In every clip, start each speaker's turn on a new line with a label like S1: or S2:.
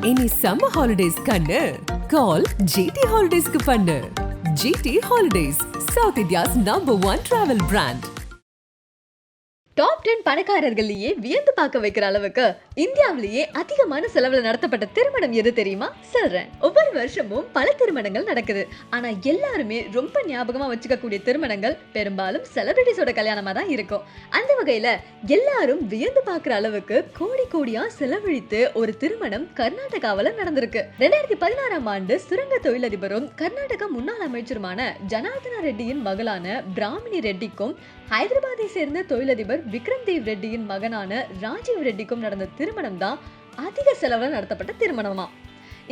S1: இனி summer holidays கண்ணு கால் GT ஹாலிடேஸ்க்கு பண்ணு. GT holidays, South India's #1 travel brand.
S2: Top 10 பணக்காரர்கள்லயே வியந்து பார்க்க வைக்கிற அளவுக்கு இந்தியாவிலேயே அதிகமான செலவுல நடத்தப்பட்ட திருமணம் எது தெரியுமா? சொல்றேன். ஒவ்வொரு வருஷமும் பல திருமணங்கள் நடக்குது. ஆனா எல்லாருமே ரொம்ப ஞாபகமா வச்சுக்க கூடிய திருமணங்கள் பெரும்பாலும் செலிபிரிட்டிஸோட கல்யாணமா தான் இருக்கும். அந்த வகையில எல்லாரும் வியந்து பார்க்கிற அளவுக்கு கோடி கோடியா செலவழித்து ஒரு திருமணம் கர்நாடகாவில நடந்திருக்கு. 2016ஆம் ஆண்டு சுரங்க தொழிலதிபரும் கர்நாடகா முன்னாள் அமைச்சருமான ஜனார்தன ரெட்டியின் மகளான பிராமினி ரெட்டிக்கும் ஹைதராபாத்தை சேர்ந்த தொழிலதிபர் விக்ரம் தேவ் ரெட்டியின் மகனான ராஜீவ் ரெட்டிக்கும் நடந்த திருமணம் தான் அதிக செலவுல நடத்தப்பட்ட திருமணமா.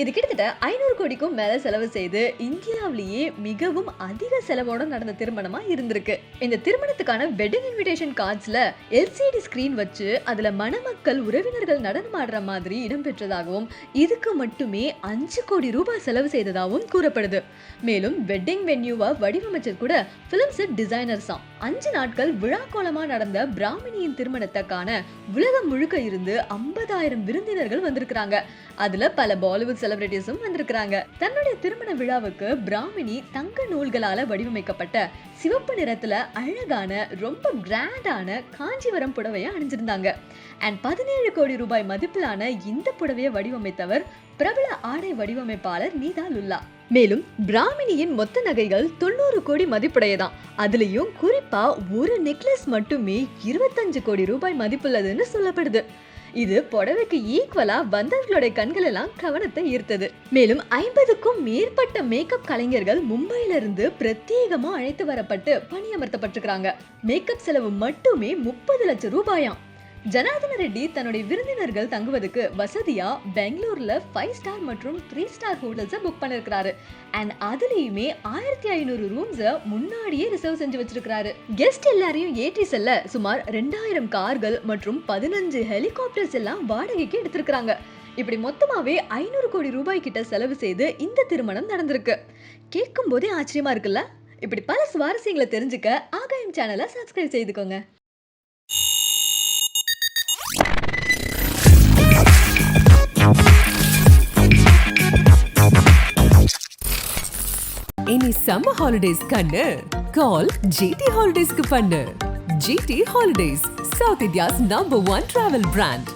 S2: இது கிட்டத்தட்ட 500 கோடிக்கும் மேல செலவு செய்து இந்தியாவிலேயே மிகவும் அதிக செலவோட நடந்த திருமணமா இருந்திருக்கு. இந்த திருமணத்துக்கான வெட்டிங் இன்விடேஷன் கார்ட்ஸ்ல LCD ஸ்கிரீன் வச்சு அதுல மணமக்கள் உறவினர்கள் நடனமாடுற மாதிரி இடம்பெற்றதாகவும் இதுக்கு மட்டுமே 5 கோடி ரூபாய் செலவு செய்ததாகவும் கூறப்படுது. மேலும் வெட்டிங் வென்யூவா வடிவமைச்சது கூட பிலிம் செட் டிசைனர்ஸாம். 5 நாட்கள் விழா கோலமா நடந்த பிராமினியின் திருமணத்தை காண உலகம் முழுக்க இருந்து 50,000 விருந்தினர்கள் வந்திருக்கிறாங்க. அதுல பல பாலிவுட் செலிபிரிட்டிஸும் வந்திருக்கிறாங்க. தன்னுடைய திருமண விழாவுக்கு பிராமினி தங்க நூல்களால வடிவமைக்கப்பட்ட சிவப்பு நிறத்துல அழகான ரொம்ப கிராண்டான காஞ்சிவரம் புடவையை அணிஞ்சிருந்தாங்க. அண்ட் 17 கோடி ரூபாய் மதிப்பிலான இந்த புடவையை வடிவமைத்தவர் பிரபல ஆடை வடிவமைப்பாளர் நீதா லுல்லா. மேலும் பிராமினியின் மொத்த நகைகள் 90 கோடி மதிப்புடையதான். அதுலயும் குறிப்பா ஒரு நெக்லஸ் மட்டுமே 25 கோடி ரூபாய் மதிப்புள்ளதுன்னு சொல்லப்படுது. இது புடவைக்கு ஈக்குவலா வந்தவர்களுடைய கண்கள் எல்லாம் கவனத்தை ஈர்த்தது. மேலும் 50க்கும் மேற்பட்ட மேக்கப் கலைஞர்கள் மும்பையில இருந்து பிரத்யேகமா அழைத்து வரப்பட்டு பணியமர்த்தப்பட்டிருக்காங்க. மேக்கப் செலவு மட்டுமே 30 லட்சம் ரூபாயாம். ஜனார்தன ரெட்டி தன்னுடைய விருந்தினர்கள் தங்குவதற்கு வசதியா பெங்களூர்ல 5 ஸ்டார் மற்றும் 3 ஸ்டார் ஹோட்டல்ஸை புக் பண்ணிருக்காரு. அண்ட் அதுலயுமே 1500 ரூம்ஸ் முன்னாடியே ரிசர்வ் செஞ்சு வச்சிருக்காரு. கெஸ்ட் எல்லாரையும் ஏற்றி செல்ல சுமார் 2000 கார்கள் மற்றும் 15 ஹெலிகாப்டர்ஸ் எல்லாம் வாடகைக்கு எடுத்திருக்காங்க. இப்படி மொத்தமாவே 500 கோடி ரூபாய் கிட்ட செலவு செய்து இந்த திருமணம் நடந்திருக்கு. கேட்கும் போதே ஆச்சரியமா இருக்குல்ல? இப்படி பல சுவாரஸ்யங்களை தெரிஞ்சுக்க ஆகாயம் சேனலை சப்ஸ்கிரைப் செய்துக்கோங்க.
S1: இனி சம்மர் ஹாலிடேஸ் கண்ணு கால் ஜிடி ஹாலிடேஸ்க்கு பண்ணு. GT holidays, South India's #1 travel brand.